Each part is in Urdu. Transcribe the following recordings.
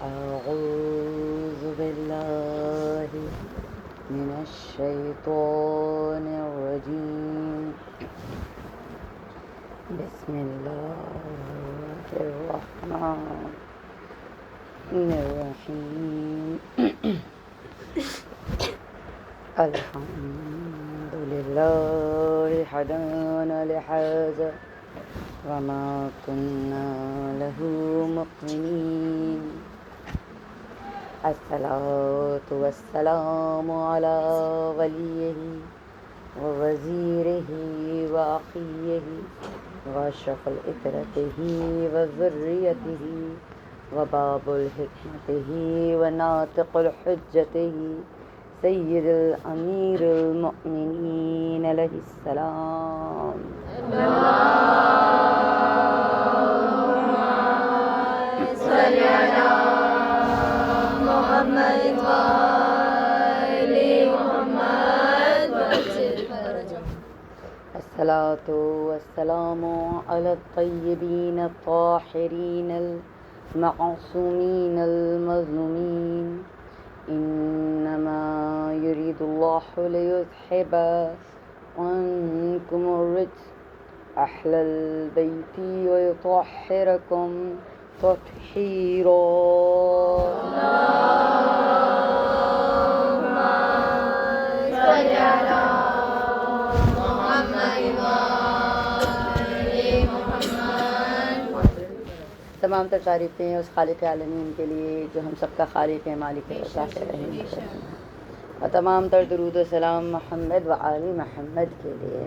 أعوذ بالله من الشيطان الرجيم. بسم الله الرحمن الرحيم. الحمد لله هدانا لهذا وما كنا له مقرنين. الصلاة والسلام على وليه ووزيره وأخيه وأشرف الإترته وذريته وباب الحكمته وناطق الحجته سيد الأمير المؤمنين عليه السلام. الصلاة والسلام على الطيبين الطاهرين المعصومين المظلومين. إنما يريد الله ليذهب عنكم الرجس أهل البيت ويطهركم تطهيرا. تمام تر تعریفیں اس خالق عالمین کے لیے جو ہم سب کا خالق ہے، مالک ہے، صاحب رحیم ہے، اور تمام تر درود و سلام محمد و آل محمد کے لیے.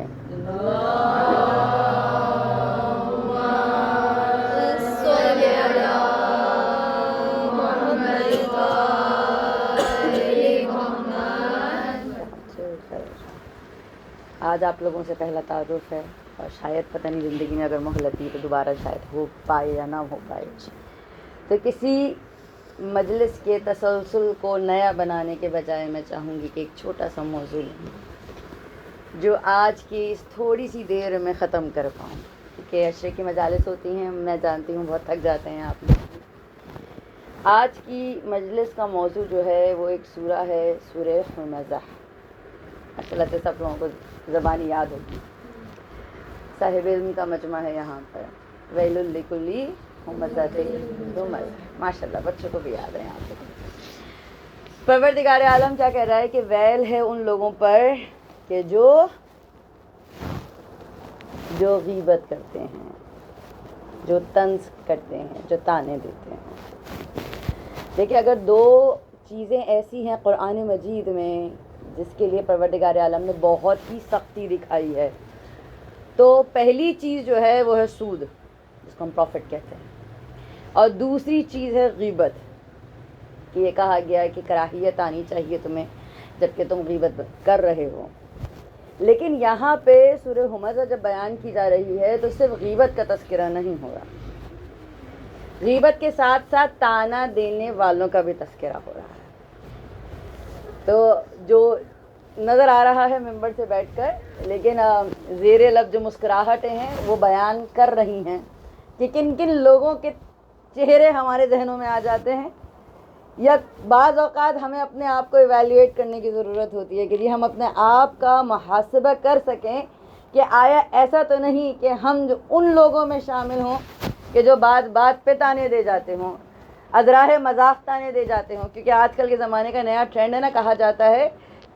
آج آپ لوگوں سے پہلا تعارف ہے، اور شاید پتہ نہیں زندگی میں اگر مہلت دی تو دوبارہ شاید ہو پائے یا نہ ہو پائے. تو کسی مجلس کے تسلسل کو نیا بنانے کے بجائے میں چاہوں گی کہ ایک چھوٹا سا موضوع لیں جو آج کی اس تھوڑی سی دیر میں ختم کر پاؤں، کہ عشرے کی مجالس ہوتی ہیں، میں جانتی ہوں بہت تھک جاتے ہیں آپ لوگ. آج کی مجلس کا موضوع جو ہے وہ ایک سورہ ہے، سورہ حمزہ. اصل سے سب لوگوں کو زبانی یاد ہوگی، صاحب علم کا مجمع ہے یہاں پر. ویل لکل ہمزہ لمزہ، ماشاء اللہ بچوں کو بھی یاد ہے یہاں پہ. پروردگار عالم کیا کہہ رہا ہے کہ ویل ہے ان لوگوں پر کہ جو غیبت کرتے ہیں، جو طنز کرتے ہیں، جو طعنے دیتے ہیں. دیکھیں، اگر دو چیزیں ایسی ہیں قرآن مجید میں جس کے لیے پروردگار عالم نے بہت ہی سختی دکھائی ہے، تو پہلی چیز جو ہے وہ ہے سود، جس کو ہم پروفٹ کہتے ہیں، اور دوسری چیز ہے غیبت. کہ یہ کہا گیا ہے کہ کراہیت آنی چاہیے تمہیں جبکہ تم غیبت کر رہے ہو. لیکن یہاں پہ سورہ حمزہ جب بیان کی جا رہی ہے تو صرف غیبت کا تذکرہ نہیں ہو رہا، غیبت کے ساتھ ساتھ طعنہ دینے والوں کا بھی تذکرہ ہو رہا ہے. تو جو نظر آ رہا ہے ممبر سے بیٹھ کر، لیکن زیر لب جو مسکراہٹیں ہیں وہ بیان کر رہی ہیں کہ کن کن لوگوں کے چہرے ہمارے ذہنوں میں آ جاتے ہیں. یا بعض اوقات ہمیں اپنے آپ کو ایویلیویٹ کرنے کی ضرورت ہوتی ہے کہ جی ہم اپنے آپ کا محاسبہ کر سکیں کہ آیا ایسا تو نہیں کہ ہم جو ان لوگوں میں شامل ہوں کہ جو بات بات پہ طعنے دے جاتے ہوں، ادراہ مذاق طعنے دے جاتے ہوں. کیونکہ آج کل کے زمانے کا نیا ٹرینڈ ہے نا، کہا جاتا ہے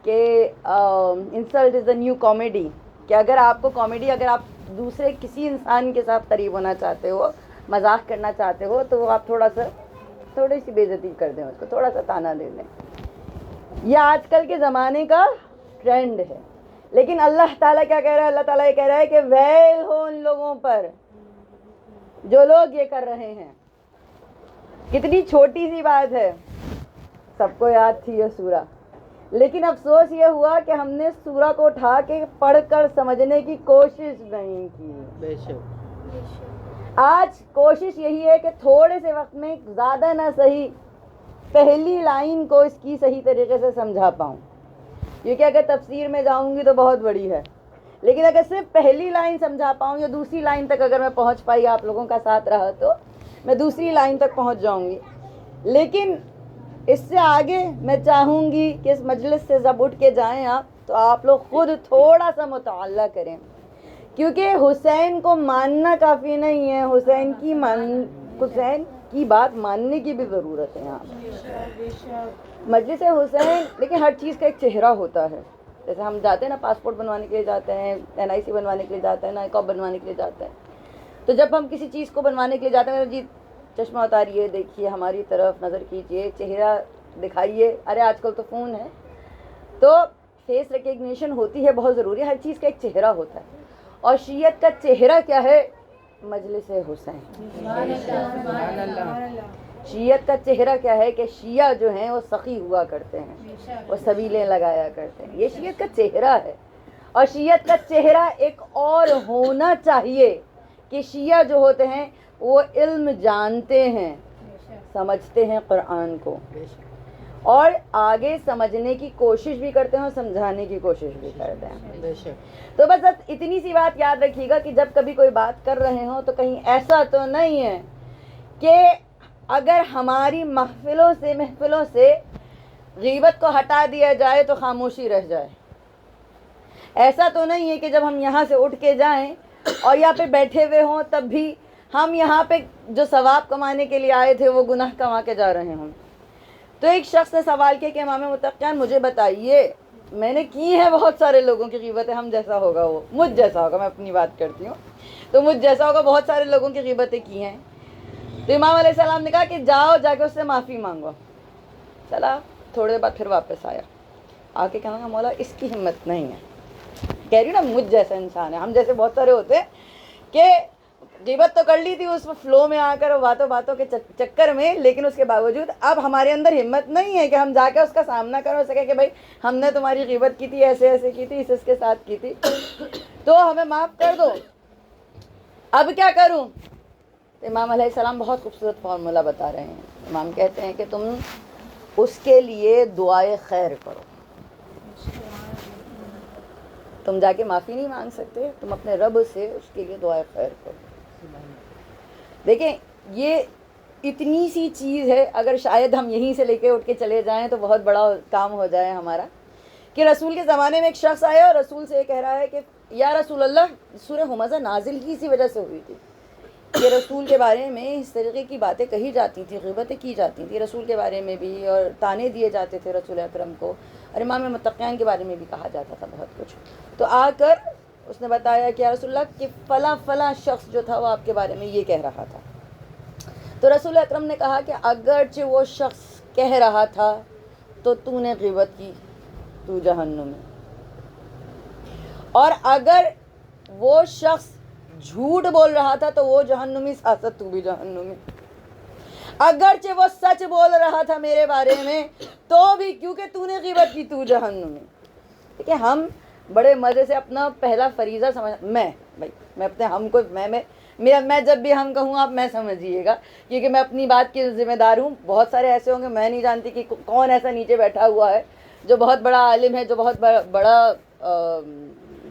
کہ insult is the new comedy. کہ اگر آپ کو کامیڈی، اگر آپ دوسرے کسی انسان کے ساتھ قریب ہونا چاہتے ہو، مذاق کرنا چاہتے ہو، تو آپ تھوڑی سی بے عزتی کر دیں، اس کو تھوڑا سا طعنہ دے دیں. یہ آج کل کے زمانے کا ٹرینڈ ہے. لیکن اللہ تعالیٰ کیا کہہ رہا ہے؟ اللہ تعالیٰ یہ کہہ رہا ہے کہ ویل ہو ان لوگوں پر جو لوگ یہ کر رہے ہیں. کتنی چھوٹی سی بات ہے، سب کو یاد تھی یہ سورہ، لیکن افسوس یہ ہوا کہ ہم نے سورہ کو اٹھا کے پڑھ کر سمجھنے کی کوشش نہیں کی. بے شک. آج کوشش یہی ہے کہ تھوڑے سے وقت میں زیادہ نہ صحیح پہلی لائن کو اس کی صحیح طریقے سے سمجھا پاؤں، کیونکہ اگر تفسیر میں جاؤں گی تو بہت بڑی ہے. لیکن اگر صرف پہلی لائن سمجھا پاؤں یا دوسری لائن تک اگر میں پہنچ پائی، آپ لوگوں کا ساتھ رہا تو میں دوسری لائن تک پہنچ جاؤں گی. لیکن اس سے آگے میں چاہوں گی کہ اس مجلس سے جب اٹھ کے جائیں آپ تو آپ لوگ خود تھوڑا سا مطالعہ کریں، کیونکہ حسین کو ماننا کافی نہیں ہے، حسین کی بات ماننے کی بھی ضرورت ہے یہاں پر۔ مجلس حسین لیکن ہر چیز کا ایک چہرہ ہوتا ہے، جیسے ہم جاتے ہیں نا پاسپورٹ بنوانے کے لیے جاتے ہیں، NIC بنوانے کے لیے جاتے ہیں، نائکاپ بنوانے کے لیے جاتے ہیں، تو جب ہم کسی چیز کو بنوانے کے لیے جاتے ہیں جی چشمہ اتاریے، دیکھیے ہماری طرف نظر کیجیے، چہرہ دکھائیے، ارے آج کل تو فون ہے تو فیس ریکگنیشن ہوتی ہے، بہت ضروری ہے، ہر چیز کا ایک چہرہ ہوتا ہے، اور شیعت کا چہرہ کیا ہے؟ مجلس حسین۔ شیعت کا چہرہ کیا ہے کہ شیعہ جو ہیں وہ سخی ہوا کرتے ہیں، وہ سبیلیں لگایا کرتے ہیں، یہ شیعت کا چہرہ ہے۔ اور شیعت کا چہرہ ایک اور ہونا چاہیے کہ شیعہ جو ہوتے ہیں وہ علم جانتے ہیں، سمجھتے ہیں قرآن کو، اور آگے سمجھنے کی کوشش بھی کرتے ہیں اور سمجھانے کی کوشش بھی کرتے ہیں۔ تو بس اتنی سی بات یاد رکھیے گا کہ جب کبھی کوئی بات کر رہے ہوں تو کہیں ایسا تو نہیں ہے کہ اگر ہماری محفلوں سے غیبت کو ہٹا دیا جائے تو خاموشی رہ جائے۔ ایسا تو نہیں ہے کہ جب ہم یہاں سے اٹھ کے جائیں اور یہاں پہ بیٹھے ہوئے ہوں تب بھی ہم یہاں پہ جو ثواب کمانے کے لیے آئے تھے وہ گناہ کما کے جا رہے ہوں۔ تو ایک شخص نے سوال کیا کہ امام متقیان مجھے بتائیے، میں نے کی ہے بہت سارے لوگوں کی غیبتیں، ہم جیسا ہوگا وہ، مجھ جیسا ہوگا، میں اپنی بات کرتی ہوں تو مجھ جیسا ہوگا، بہت سارے لوگوں کی غیبتیں کی ہیں۔ تو امام علیہ السلام نے کہا کہ جاؤ جا کے اس سے معافی مانگو۔ چلا تھوڑے بعد پھر واپس آیا، آ کے کہنا مولا اس کی ہمت نہیں ہے، کہہ رہی نا مجھ جیسا انسان ہے، ہم جیسے بہت سارے ہوتے ہیں کہ غیبت تو کر لی تھی اس فلو میں آ کر باتوں کے چکر میں، لیکن اس کے باوجود اب ہمارے اندر ہمت نہیں ہے کہ ہم جا کے اس کا سامنا کر سکیں کہ بھائی ہم نے تمہاری غیبت کی تھی، ایسے ایسے کی تھی، اس کے ساتھ کی تھی، تو ہمیں معاف کر دو، اب کیا کروں؟ امام علیہ السلام بہت خوبصورت فارمولہ بتا رہے ہیں۔ امام کہتے ہیں کہ تم اس کے لیے دعائے خیر کرو، تم جا کے معافی نہیں مانگ سکتے، تم اپنے رب سے اس کے لیے دعائے خیر کرو۔ دیکھیں یہ اتنی سی چیز ہے، اگر شاید ہم یہیں سے لے کے اٹھ کے چلے جائیں تو بہت بڑا کام ہو جائے ہمارا، کہ رسول کے زمانے میں ایک شخص آیا اور رسول سے یہ کہہ رہا ہے کہ یا رسول اللہ، سورہ ہمزہ نازل ہی اسی وجہ سے ہوئی تھی کہ رسول کے بارے میں اس طریقے کی باتیں کہی جاتی تھیں، غیبتیں کی جاتی تھیں رسول کے بارے میں بھی، اور تانے دیے جاتے تھے رسول اکرم کو، اور امام متقیان کے بارے میں بھی کہا جاتا تھا بہت کچھ۔ تو آ کر اس نے بتایا کہ یا رسول اللہ کہ فلاں شخص جو تھا وہ آپ کے بارے میں یہ کہہ رہا تھا۔ تو رسول اکرم نے کہا کہ اگرچہ وہ شخص کہہ رہا تھا تو تو نے غیبت کی، تو جہنم میں، اور اگر وہ شخص جھوٹ بول رہا تھا تو وہ جہنمی، ساتھ تو بھی جہنمی، اگرچہ وہ سچ بول رہا تھا میرے بارے میں تو بھی کیونکہ تو نے غیبت کی، تو جہنمی۔ ٹھیک ہے، ہم بڑے مزے سے اپنا پہلا فریضہ میں اپنے ہم کو میں جب بھی ہم کہوں آپ میں سمجھیے گا، کیونکہ میں اپنی بات کی ذمہ دار ہوں۔ بہت سارے ایسے ہوں گے میں نہیں جانتی کہ کون ایسا نیچے بیٹھا ہوا ہے جو بہت بڑا عالم ہے، جو بہت بڑا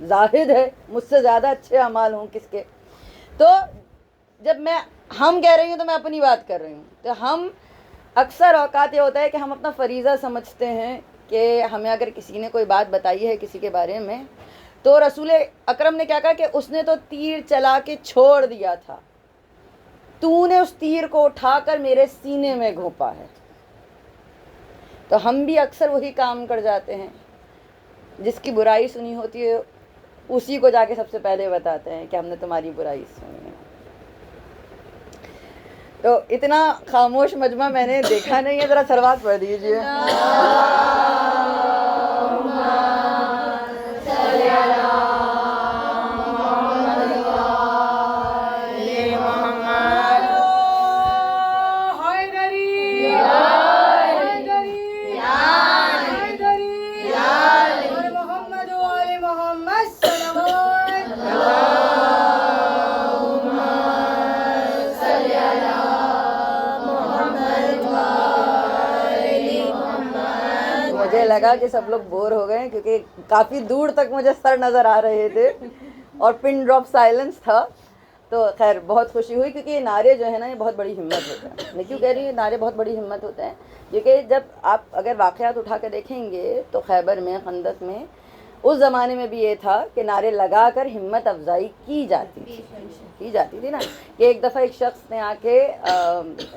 زاہد ہے، مجھ سے زیادہ اچھے اعمال ہوں کس کے۔ تو جب میں ہم کہہ رہی ہوں تو میں اپنی بات کر رہی ہوں، تو ہم اکثر اوقات یہ ہوتا ہے کہ ہم اپنا فریضہ سمجھتے ہیں کہ ہمیں اگر کسی نے کوئی بات بتائی ہے کسی کے بارے میں، تو رسول اکرم نے کیا کہا کہ اس نے تو تیر چلا کے چھوڑ دیا تھا، تو نے اس تیر کو اٹھا کر میرے سینے میں گھونپا ہے۔ تو ہم بھی اکثر وہی کام کر جاتے ہیں، جس کی برائی سنی ہوتی ہے اسی کو جا کے سب سے پہلے بتاتے ہیں کہ ہم نے تمہاری برائی سنی ہے۔ تو اتنا خاموش مجمع میں نے دیکھا نہیں ہے، ذرا سروات پڑھ دیجیے۔ مجھے لگا کہ سب لوگ بور ہو گئے کیونکہ کافی دور تک مجھے سر نظر آ رہے تھے اور پن ڈراپ سائلنس تھا۔ تو خیر بہت خوشی ہوئی، کیونکہ یہ نعرے جو ہے نا یہ بہت بڑی ہمت ہوتے ہیں. میں کیوں کہہ رہی ہوں نعرے بہت بڑی ہمت ہوتے ہیں؟ کیونکہ جب آپ اگر واقعات اٹھا کے دیکھیں گے تو خیبر میں، خندق میں، اس زمانے میں بھی یہ تھا کہ نعرے لگا کر ہمت افزائی کی جاتی تھی نا. کہ ایک دفعہ ایک شخص نے آ کے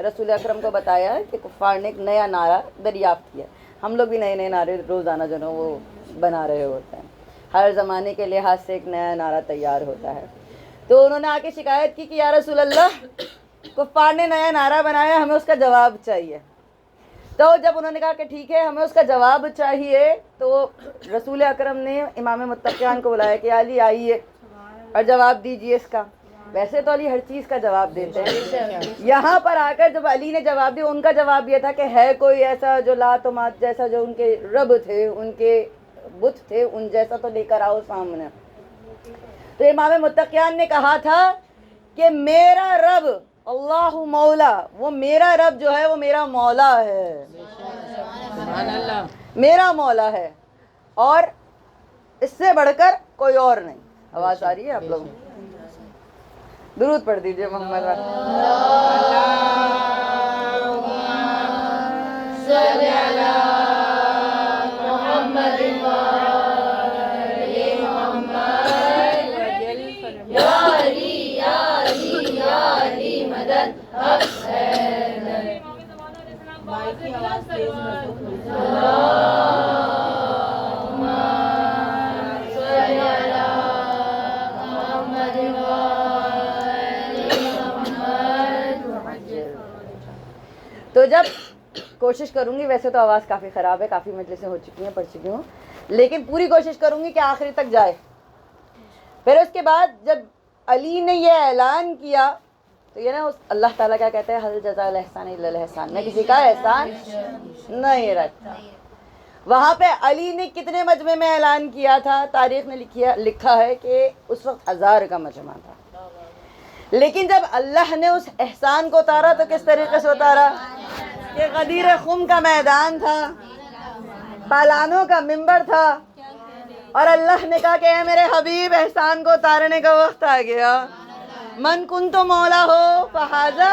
رسول اکرم کو بتایا کہ کفار نے ایک نیا نعرہ دریافت کیا. ہم لوگ بھی نئے نئے نعرے روزانہ جو نا وہ بنا رہے ہوتے ہیں، ہر زمانے کے لحاظ سے ایک نیا نعرہ تیار ہوتا ہے. تو انہوں نے آ کے شکایت کی کہ یا رسول اللہ، کفار نے نیا نعرہ بنایا، ہمیں اس کا جواب چاہیے. تو جب انہوں نے کہا کہ ٹھیک ہے ہمیں اس کا جواب چاہیے، تو رسول اکرم نے امام متقیان کو بلایا کہ علی آئیے اور جواب دیجئے اس کا. ویسے تو علی ہر چیز کا جواب دیتے ہیں، یہاں پر آ کر جب علی نے جواب دیا، ان کا جواب یہ تھا کہ ہے کوئی ایسا جو لات و مات جیسا، جو ان کے رب تھے، ان کے بت تھے، ان جیسا تو لے کر آؤ سامنے. تو امام متقیان نے کہا تھا کہ میرا رب اللہ مولا، وہ میرا رب جو ہے وہ میرا مولا ہے، میرا مولا ہے، اور اس سے بڑھ کر کوئی اور نہیں. آواز آ رہی ہے آپ لوگ؟ درود پڑھ دیجئے محمد تو جب کوشش کروں گی، ویسے تو آواز کافی خراب ہے، کافی مجلسیں ہو چکی ہیں، پڑھ چکی ہوں، لیکن پوری کوشش کروں گی کہ آخری تک جائے. پھر اس کے بعد جب علی نے یہ اعلان کیا تو یہ نا اللہ تعالیٰ کیا کہتے ہیں، حل جزاء الاحسان الا الاحسان، میں کسی کا احسان نہیں رکھتا. وہاں پہ علی نے کتنے مجمع میں اعلان کیا تھا؟ تاریخ نے لکھا ہے کہ اس وقت 1000 کا مجمع تھا. لیکن جب اللہ نے اس احسان کو اتارا تو کس طریقے سے اتارا؟ کہ غدیر خم کا میدان تھا، پالانوں کا منبر تھا، اور اللہ نے کہا کہ اے میرے حبیب، احسان کو اتارنے کا وقت آ گیا. من کنت مولا ہو فہذا.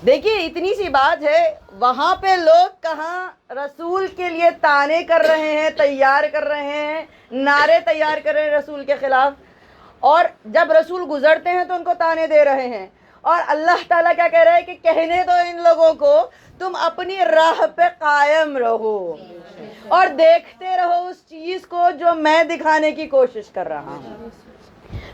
دیکھیے اتنی سی بات ہے، وہاں پہ لوگ کہاں رسول کے لیے تانے کر رہے ہیں، تیار کر رہے ہیں، نعرے تیار کر رہے ہیں رسول کے خلاف، اور جب رسول گزرتے ہیں تو ان کو تانے دے رہے ہیں. اور اللہ تعالیٰ کیا کہہ رہا ہے کہ کہنے دو ان لوگوں کو تم اپنی راہ پہ قائم رہو اور دیکھتے رہو اس چیز کو جو میں دکھانے کی کوشش کر رہا ہوں.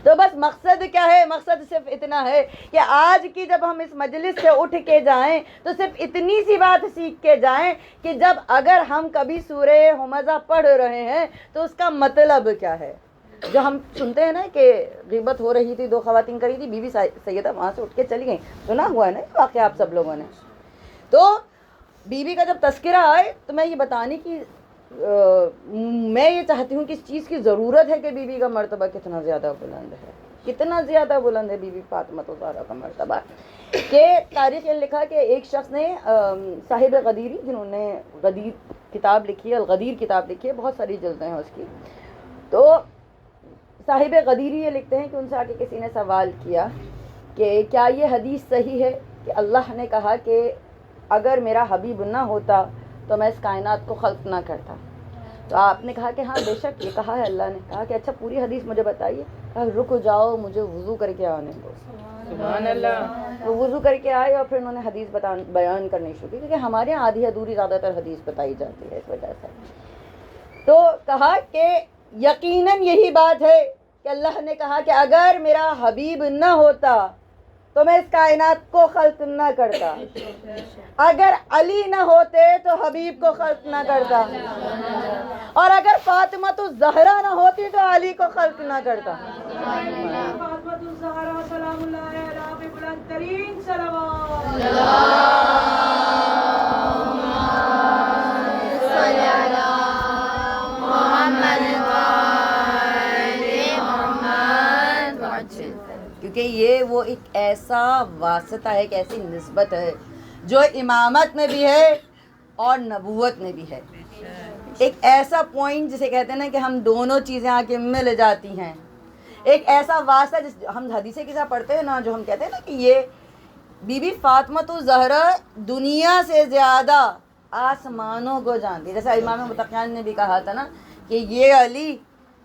تو بس مقصد کیا ہے؟ مقصد صرف اتنا ہے کہ آج کی جب ہم اس مجلس سے اٹھ کے جائیں تو صرف اتنی سی بات سیکھ کے جائیں کہ جب اگر ہم کبھی سورہ ہمزہ پڑھ رہے ہیں تو اس کا مطلب کیا ہے. جو ہم سنتے ہیں نا کہ غیبت ہو رہی تھی، 2 خواتین کری تھی، بی بی سیدہ وہاں سے اٹھ کے چلی گئیں، سنا ہوا ہے نا واقعہ آپ سب لوگوں نے. تو بی بی کا جب تذکرہ آئے تو میں یہ بتانے کی میں یہ چاہتی ہوں کہ اس چیز کی ضرورت ہے کہ بی بی کا مرتبہ کتنا زیادہ بلند ہے، کتنا زیادہ بلند ہے بی بی فاطمہ الزہرا کا مرتبہ. کہ تاریخ نے لکھا کہ ایک شخص نے صاحب غدیری، جنہوں نے غدیر کتاب لکھی ہے، الغدیر کتاب لکھی ہے، بہت ساری جلدیں ہیں اس کی. تو صاحب غدیری یہ لکھتے ہیں کہ ان سے آ کے کسی نے سوال کیا کہ کیا یہ حدیث صحیح ہے کہ اللہ نے کہا کہ اگر میرا حبیب نہ ہوتا تو میں اس کائنات کو خلق نہ کرتا. تو آپ نے کہا کہ ہاں بے شک یہ کہا ہے اللہ نے. کہا کہ اچھا پوری حدیث مجھے بتائیے. کہا رک جاؤ مجھے وضو کر کے آنے دو. سبحان اللہ. وہ وضو کر کے آئے اور پھر انہوں نے حدیث بیان کرنی شروع کی، کیونکہ ہمارے یہاں آدھی ادھوری زیادہ تر حدیث بتائی جاتی ہے اس وجہ سے. تو کہا کہ یقیناً یہی بات ہے کہ اللہ نے کہا کہ اگر میرا حبیب نہ ہوتا تو میں اس کائنات کو خلق نہ کرتا، اگر علی نہ ہوتے تو حبیب کو خلق نہ کرتا، اور اگر فاطمہ الزہرا نہ ہوتی تو علی کو خلق نہ کرتا. فاطمہ الزہرا سلام اللہ علیہا پہ بلند ترین صلوات. کیونکہ یہ وہ ایک ایسا واسطہ ہے، ایک ایسی نسبت ہے جو امامت میں بھی ہے اور نبوت میں بھی ہے. ایک ایسا پوائنٹ جسے کہتے ہیں نا کہ ہم دونوں چیزیں آ کے مل جاتی ہیں، ایک ایسا واسطہ جس ہم حدیثیں کے ساتھ پڑھتے ہیں نا، جو ہم کہتے ہیں نا کہ یہ بی بی فاطمۃ الزہرا دنیا سے زیادہ آسمانوں کو جانتی ہے. جیسے امام متقیان نے بھی کہا تھا نا کہ یہ علی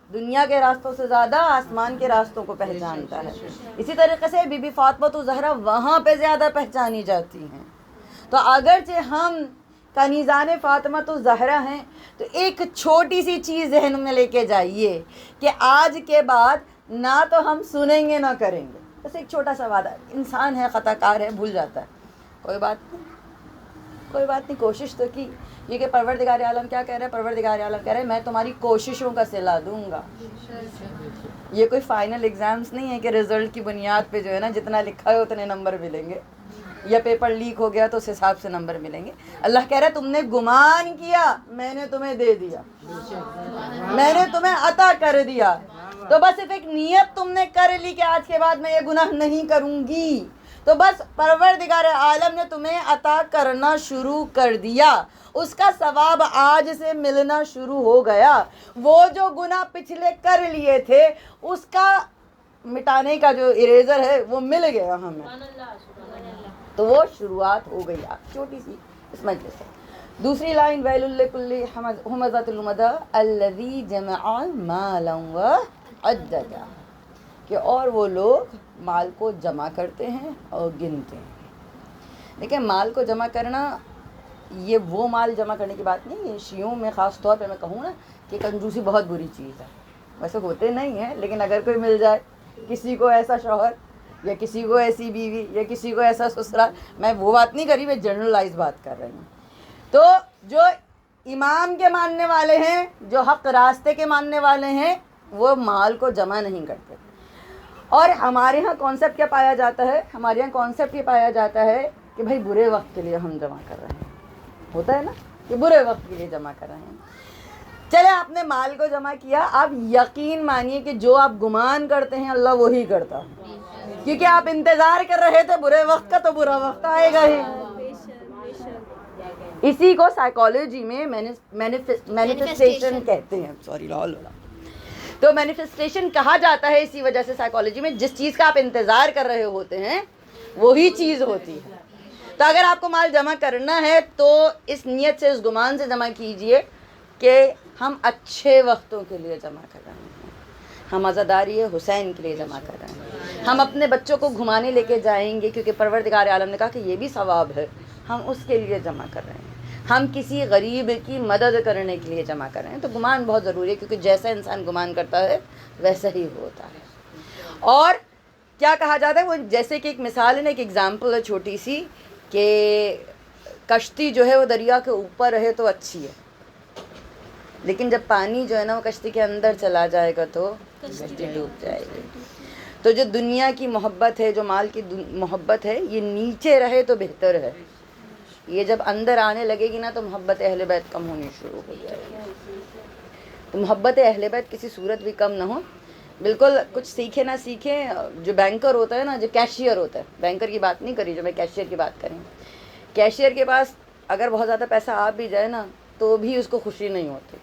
دنیا کے راستوں سے زیادہ آسمان کے راستوں کو پہچانتا ہے. اسی طریقے سے بی بی فاطمۃ الزہرا وہاں پہ زیادہ پہچانی جاتی ہیں. تو اگرچہ ہم کنیزان فاطمۃ الزہرا ہیں، تو ایک چھوٹی سی چیز ذہن میں لے کے جائیے کہ آج کے بعد نہ تو ہم سنیں گے نہ کریں گے. بس ایک چھوٹا سا وعدہ، انسان ہے، خطا کار ہے، بھول جاتا ہے، کوئی بات نہیں، کوئی بات نہیں، کوشش تو کی. یہ کہ پروردگار عالم کیا کہہ رہا ہے؟ پروردگار عالم کہہ رہا ہے میں تمہاری کوششوں کا صلہ دوں گا. یہ کوئی فائنل ایگزامس نہیں ہے کہ رزلٹ کی بنیاد پہ جو ہے نا جتنا لکھا ہے اتنے نمبر ملیں گے، یا پیپر لیک ہو گیا تو اس حساب سے نمبر ملیں گے. اللہ کہہ رہا ہے تم نے گمان کیا، میں نے تمہیں دے دیا، میں نے تمہیں عطا کر دیا. تو بس صرف ایک نیت تم نے کر لی کہ آج کے بعد میں یہ گناہ نہیں کروں گی، تو بس پروردگار عالم نے تمہیں عطا کرنا شروع کر دیا، اس کا ثواب آج سے ملنا شروع ہو گیا. وہ جو گناہ پچھلے کر لیے تھے اس کا مٹانے کا جو اریزر ہے وہ مل گیا ہمیں. تو وہ شروعات ہو گئی آپ چھوٹی سی اس مجلس سے. دوسری لائن ویل لکل ہمزۃ لمزہ الذی جمع مالا وعددا، کہ اور وہ لوگ مال کو جمع کرتے ہیں اور گنتے ہیں. دیکھیں مال کو جمع کرنا یہ وہ مال جمع کرنے کی بات نہیں ہے. شیعوں میں خاص طور پہ میں کہوں نا کہ کنجوسی بہت بری چیز ہے. ویسے ہوتے نہیں ہیں لیکن اگر کوئی مل جائے، کسی کو ایسا شوہر یا کسی کو ایسی بیوی یا کسی کو ایسا سسرال، میں وہ بات نہیں کر رہی، میں جنرلائز بات کر رہی ہوں. تو جو امام کے ماننے والے ہیں، جو حق راستے کے ماننے والے ہیں، وہ مال کو جمع نہیں کرتے. اور ہمارے ہاں کانسیپٹ کیا پایا جاتا ہے؟ ہمارے ہاں کانسیپٹ یہ پایا جاتا ہے کہ بھائی برے وقت کے لیے ہم جمع کر رہے ہیں. ہوتا ہے نا کہ برے وقت کے لیے جمع کر رہے ہیں. چلے آپ نے مال کو جمع کیا، آپ یقین مانیے کہ جو آپ گمان کرتے ہیں اللہ وہی کرتا ہے، کیونکہ آپ انتظار کر رہے تھے برے وقت کا، تو برا وقت آئے گا ہی. اسی کو سائیکالوجی میں مینیفیسٹیشن کہتے ہیں. سوری لال. تو مینیفیسٹیشن کہا جاتا ہے اسی وجہ سے سائیکالوجی میں، جس چیز کا آپ انتظار کر رہے ہوتے ہیں وہی چیز ہوتی ہے. تو اگر آپ کو مال جمع کرنا ہے تو اس نیت سے، اس گمان سے جمع کیجئے کہ ہم اچھے وقتوں کے لیے جمع کر رہے ہیں، ہم عزاداری حسین کے لیے جمع کر رہے ہیں، ہم اپنے بچوں کو گھمانے لے کے جائیں گے کیونکہ پروردگار عالم نے کہا کہ یہ بھی ثواب ہے، ہم اس کے لیے جمع کر رہے ہیں، ہم کسی غریب کی مدد کرنے کے لیے جمع کر رہے ہیں. تو گمان بہت ضروری ہے کیونکہ جیسا انسان گمان کرتا ہے ویسا ہی ہوتا ہے. اور کیا کہا جاتا ہے، وہ جیسے کہ ایک مثال ہے نا، ایک ایگزامپل ہے چھوٹی سی، کہ کشتی جو ہے وہ دریا کے اوپر رہے تو اچھی ہے، لیکن جب پانی جو ہے نا وہ کشتی کے اندر چلا جائے گا تو کشتی ڈوب جائے گی. تو جو دنیا کی محبت ہے، جو مال کی محبت ہے، یہ نیچے رہے تو بہتر ہے. یہ جب اندر آنے لگے گی نا تو محبت اہل بیت کم ہونی شروع ہو جائے گی. تو محبت اہل بیت کسی صورت بھی کم نہ ہو. بالکل کچھ سیکھے نہ سیکھے، جو بینکر ہوتا ہے نا، جو کیشیئر ہوتا ہے، بینکر کی بات نہیں کری جو میں کیشیئر کی بات کریں، کیشیئر کے پاس اگر بہت زیادہ پیسہ آ بھی جائے نا تو بھی اس کو خوشی نہیں ہوتی،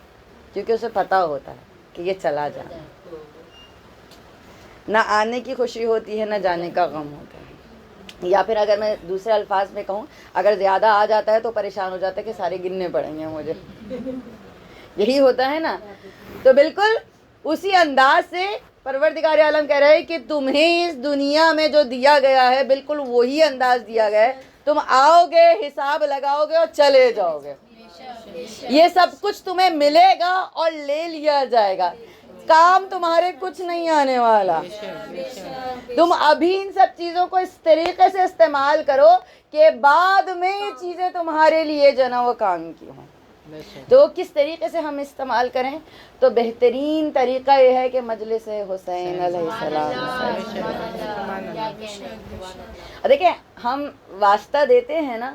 کیونکہ اسے پتہ ہوتا ہے کہ یہ چلا جانا. نہ آنے کی خوشی ہوتی ہے نہ جانے کا غم ہوتا ہے. یا پھر اگر میں دوسرے الفاظ میں کہوں، اگر زیادہ آ جاتا ہے تو پریشان ہو جاتا ہے کہ سارے گننے پڑیں گے مجھے. یہی ہوتا ہے نا. تو بالکل اسی انداز سے پروردگار عالم کہہ رہے ہیں کہ تمہیں اس دنیا میں جو دیا گیا ہے بالکل وہی انداز دیا گیا ہے. تم آؤ گے، حساب لگاؤ گے اور چلے جاؤ گے. یہ سب کچھ تمہیں ملے گا اور لے لیا جائے گا. کام تمہارے کچھ نہیں آنے والا. تم ابھی ان سب چیزوں کو اس طریقے سے استعمال کرو کہ بعد میں یہ چیزیں تمہارے لیے جو نا وہ کام کی ہوں. تو کس طریقے سے ہم استعمال کریں؟ تو بہترین طریقہ یہ ہے کہ مجلس حسین علیہ السلام. دیکھیں ہم واسطہ دیتے ہیں نا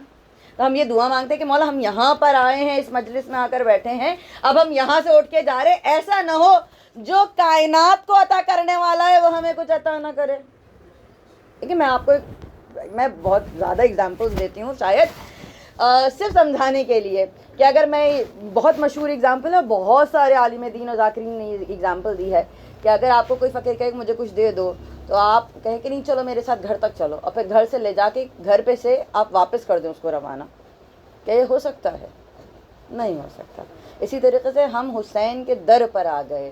تو ہم یہ دعا مانگتے ہیں کہ مولا ہم یہاں پر آئے ہیں، اس مجلس میں آ کر بیٹھے ہیں، اب ہم یہاں سے اٹھ کے جا رہے، ایسا نہ ہو جو کائنات کو عطا کرنے والا ہے وہ ہمیں کچھ عطا نہ کرے. دیکھیں میں بہت زیادہ اگزامپلس دیتی ہوں شاید صرف سمجھانے کے لیے کہ اگر میں بہت مشہور اگزامپل ہے، بہت سارے عالم دین اور ذاکرین نے اگزامپل دی ہے کہ اگر آپ کو کوئی فقیر کہے کہ مجھے کچھ دے دو تو آپ کہیں کہ نہیں چلو میرے ساتھ گھر تک چلو، اور پھر گھر سے لے جا کے گھر پہ سے آپ واپس کر دیں اس کو روانہ. کیا یہ ہو سکتا ہے؟ نہیں ہو سکتا. اسی طریقے سے ہم حسین کے در پر آ گئے.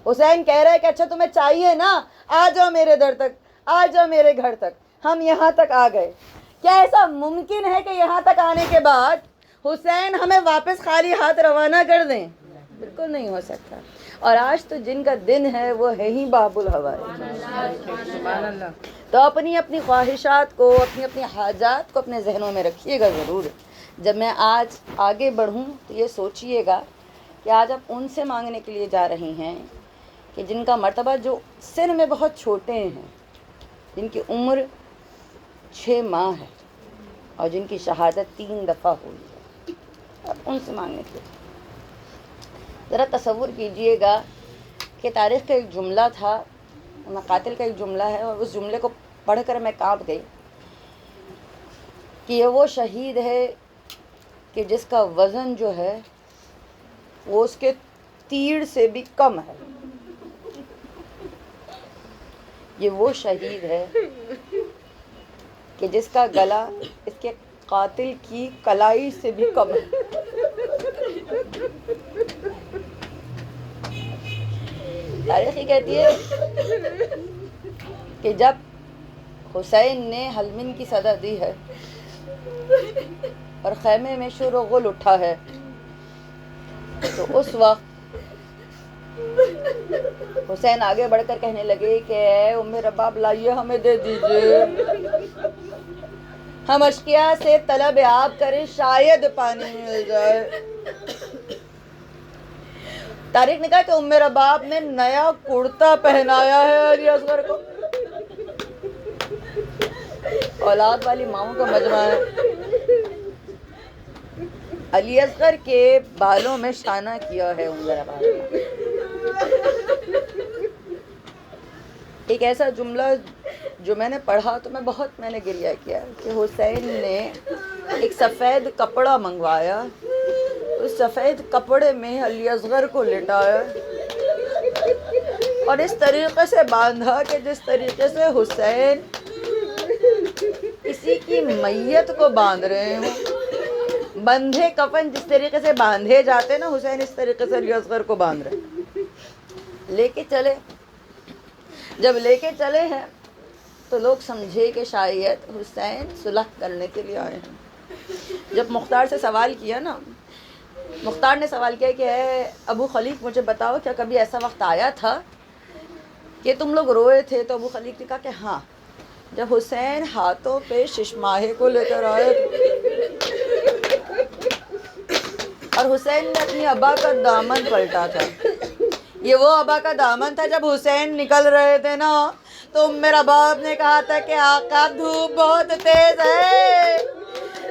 حسین کہہ رہے کہ اچھا تمہیں چاہیے نا، آ جاؤ میرے در تک، آ جاؤ میرے گھر تک. ہم یہاں تک آ گئے. کیا ایسا ممکن ہے کہ یہاں تک آنے کے بعد حسین ہمیں واپس خالی ہاتھ روانہ کر دیں؟ بالکل نہیں ہو سکتا. اور آج تو جن کا دن ہے وہ ہے ہی باب الہوائے. تو اپنی اپنی خواہشات کو، اپنی اپنی حاجات کو اپنے ذہنوں میں رکھیے گا ضرور. جب میں آج آگے بڑھوں تو یہ سوچئے گا کہ آج آپ ان سے مانگنے کے لیے جا رہی ہیں کہ جن کا مرتبہ جو سن میں بہت چھوٹے ہیں، جن کی عمر 6 ماہ ہے اور جن کی شہادت 3 دفعہ ہوئی ہے. آپ ان سے مانگنے کے لیے ذرا تصور کیجئے گا کہ تاریخ کا ایک جملہ تھا، مقاتل کا ایک جملہ ہے، اور اس جملے کو پڑھ کر میں کانپ گئی کہ یہ وہ شہید ہے کہ جس کا وزن جو ہے وہ اس کے تیر سے بھی کم ہے. یہ وہ شہید ہے کہ جس کا گلا اس کے قاتل کی کلائی سے بھی کم ہے. تاریخ یہ کہتی ہے کہ جب حسین نے حلمن کی صدا دی ہے اور خیمے میں شور و غل اٹھا ہے، تو اس وقت حسین آگے بڑھ کر کہنے لگے کہ اے ام رباب لائیے ہمیں دے دیجئے، ہم اشکیا سے طلب آب کریں شاید پانی مل جائے. تاریخ نے کہا کہ ام رباب نے نیا کرتا پہنایا ہے علی اصغر کو. اولاد والی ماؤں کا مجمع ہے. علی اصغر کے بالوں میں شانہ کیا ہے ام رباب نے. ایک ایسا جملہ جو میں نے پڑھا تو میں نے گریہ کیا کہ حسین نے ایک سفید کپڑا منگوایا، اس سفید کپڑے میں علی اصغر کو لٹایا اور اس طریقے سے باندھا کہ جس طریقے سے حسین کسی کی میت کو باندھ رہے ہوں. بندھے کفن جس طریقے سے باندھے جاتے نا، حسین اس طریقے سے علی اصغر کو باندھ رہے. لے کے چلے. جب لے کے چلے ہیں تو لوگ سمجھے کہ شاید حسین صلح کرنے کے لیے آئے ہیں. جب مختار سے سوال کیا نا، مختار نے سوال کیا کہ اے ابو خلیق مجھے بتاؤ کیا کبھی ایسا وقت آیا تھا کہ تم لوگ روئے تھے؟ تو ابو خلیق نے کہا کہ ہاں، جب حسین ہاتھوں پہ ششماہے کو لے کر آئے اور حسین نے اپنی ابا کا دامن پلٹا تھا. یہ وہ ابا کا دامن تھا جب حسین نکل رہے تھے نا تو میرا باپ نے کہا تھا کہ آقا دھوپ بہت تیز ہے،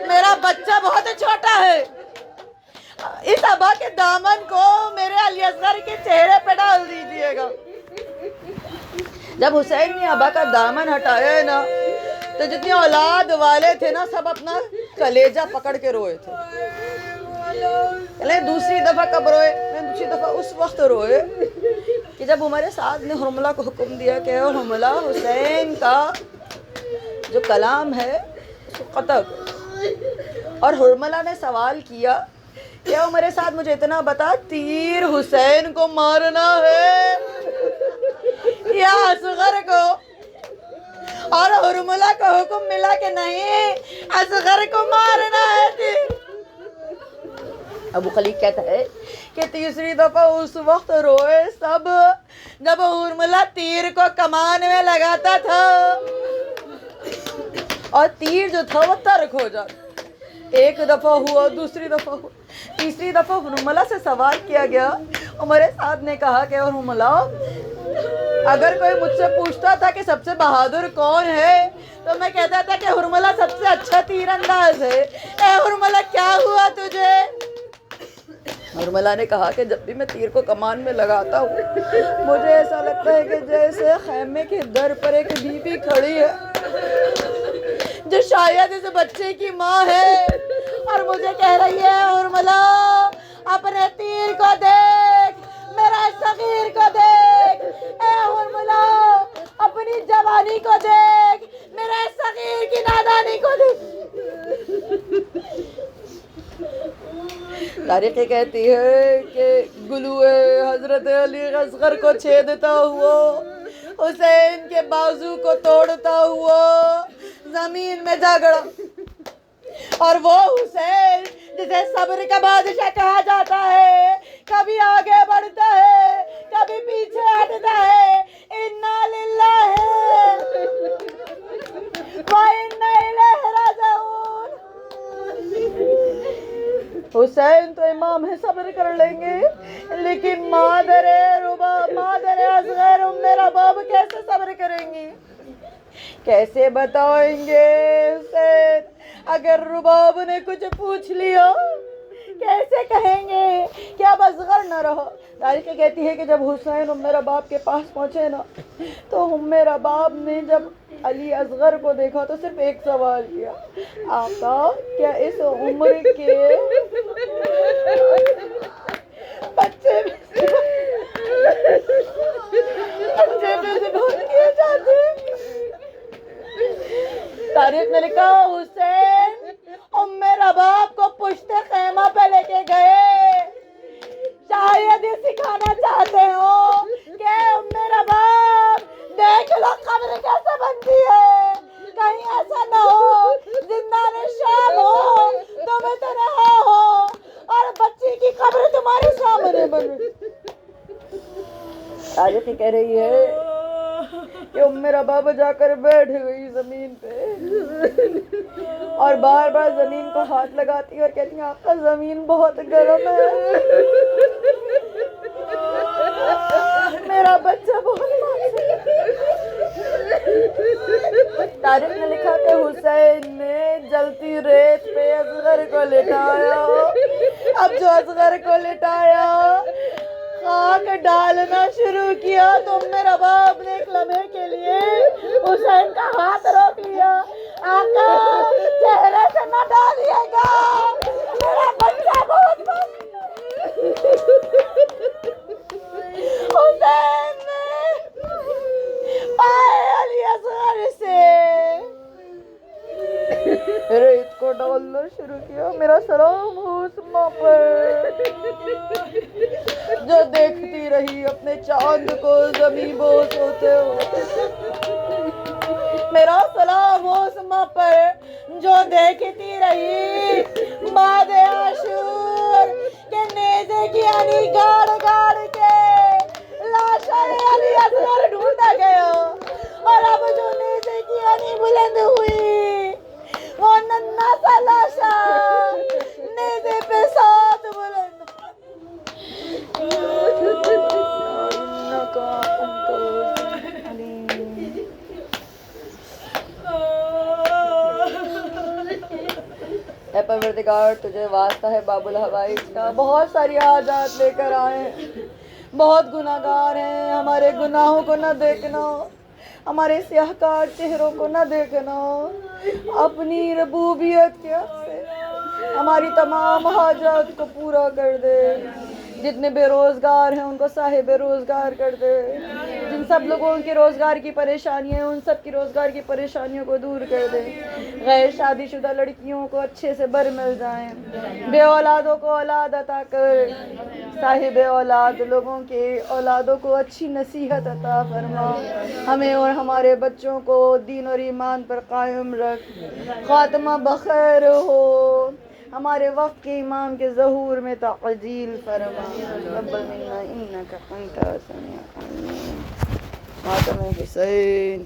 میرا بچہ بہت چھوٹا ہے، اس ابا کے دامن کو میرے علی اصغر کے چہرے پہ ڈال دیجیے گا. جب حسین نے ابا کا دامن ہٹایا ہے نا تو جتنے اولاد والے تھے نا سب اپنا کلیجہ پکڑ کے روئے تھے. دوسری دفعہ کب روئے؟ دوسری دفعہ اس وقت روئے کہ جب عمر سعد نے حرملہ کو حکم دیا کہ حرملہ حسین کا جو کلام ہے اس کو قطع کر. اور حرملہ نے سوال کیا کہ عمر سعد مجھے اتنا بتا، تیر حسین کو مارنا ہے یا اصغر کو؟ اور حرملہ کو حکم ملا کہ نہیں، اصغر کو مارنا ہے تیر. ابو خلیق کہتا ہے کہ تیسری دفعہ اس وقت روئے سب جب حرملہ تیر کو کمان میں لگاتا تھا اور تیر جو تھا وہ ترک ہو جاتا. ایک دفعہ ہوا، دوسری دفعہ ہوا، تیسری دفعہ حرملہ سے سوال کیا گیا. عمر سعد نے کہا کہ حرملہ اگر کوئی مجھ سے پوچھتا تھا کہ سب سے بہادر کون ہے تو میں کہتا تھا کہ حرملہ سب سے اچھا تیر انداز ہے. اے حرملہ کیا ہوا تجھے؟ حرملہ نے کہا کہ جب بھی میں تیر کو کمان میں لگاتا ہوں مجھے ایسا لگتا ہے کہ جیسے خیمے کے در پر ایک بیوی کھڑی ہے جو شاید اس بچے کی ماں ہے اور مجھے کہہ رہی ہے حرملہ اپنے تیر کو دیکھ، میرا صغیر کو دیکھ، اپنی جوانی کو دیکھ، میرے صغیر کی نادانی کو دیکھ۔ تاریخ کہتی ہے کہ گلوئے حضرت علی اصغر کو چھیدتا ہوا، حسین کے بازو کو توڑتا ہوا زمین میں جا گڑا، اور وہ حسین جسے صبر کا بادشاہ کہا جاتا ہے، کبھی آگے بڑھتا ہے کبھی پیچھے ہٹتا ہے۔ انا للہ و انا الیہ راجعون۔ حسین تو امام ہے، صبر کر لیں گے، لیکن مادر رباب، مادر اصغر ام رباب کیسے صبر کریں گی؟ کیسے بتائیں گے حسین؟ اگر رباب نے کچھ پوچھ لیا کیسے کہیں گے کہ اب اصغر نہ رہا؟ تاریخ کہتی ہے کہ جب حسین ام رباب کے پاس پہنچے نا، تو ام رباب نے جب علی اصغر کو دیکھا تو صرف ایک سوال کیا، آقا کیا اس عمر کے بچے میں سے بہت کیے جاتے ہیں؟ تاریخ نے لکھا حسین ام رباب کو پشت خیمہ پہ لے کے گئے، شاید یہ سکھانا چاہتے ہو کہ ام رباب دیکھ لو قبر کیسے بنتی ہے، کہیں ایسا نہ ہو زندان شام ہو، تم تنہا ہو اور بچی کی قبر تمہارے سامنے بنے۔ تاریخ کہہ رہی ہے کہ ام رباب جا کر بیٹھ گئی زمین پہ، اور بار بار زمین کو ہاتھ لگاتی اور کہتی ہیں آقا زمین بہت گرم ہے، میرا بچہ بہت معصوم ہے۔ تاریخ نے لکھا کہ حسین نے جلتی ریت پہ اصغر کو لٹایا، اب جو اصغر کو لٹایا خاک ڈالنا شروع کیا تو ام رباب نے ایک لمحے کے لیے حسین کا ہاتھ روک لیا، آقا چہرے سے نہ ڈالیے گا، میرا بچہ بہت حسین نے پائے علی اصغر سے ریت کو ڈالنا شروع کیا۔ میرا سلام ہو اس ماں پر جو دیکھتی رہی اپنے چاند کو زمین بوس ہوتے ہوئے، میرا سلام ہو اس ماں پر جو دیکھتی رہی بعد عاشور کے نیزے کی علی گاڑ گاڑ کے لاشا علی اصغر ڈھونڈا گیا، اور اب جو نیزے کی علی بلند ہوئی وہ ننھا سا لاشا نیزے پہ ساتھ بلند۔ اے پروردگار تجھے واسطہ ہے باب الحوائج کا، بہت ساری حاجات لے کر آئے ہیں، بہت گناہ گار ہیں، ہمارے گناہوں کو نہ دیکھنا، ہمارے سیاہ کار چہروں کو نہ دیکھنا، اپنی ربوبیت کے حق سے ہماری تمام حاجات کو پورا کر دے۔ جتنے بے روزگار ہیں ان کو صاحب روزگار کر دے، جن سب لوگوں کی روزگار کی پریشانیاں ہیں ان سب کی روزگار کی پریشانیوں کو دور کر دے۔ غیر شادی شدہ لڑکیوں کو اچھے سے بر مل جائیں، بے اولادوں کو اولاد عطا کر، صاحب اولاد لوگوں کے اولادوں کو اچھی نصیحت عطا فرما، ہمیں اور ہمارے بچوں کو دین اور ایمان پر قائم رکھ، خاتمہ بخیر ہو، ہمارے وقت کے امام کے ظہور میں تعجیل فرما، تقبل منا انک انت السمیع العلیم۔ ماتم حسین۔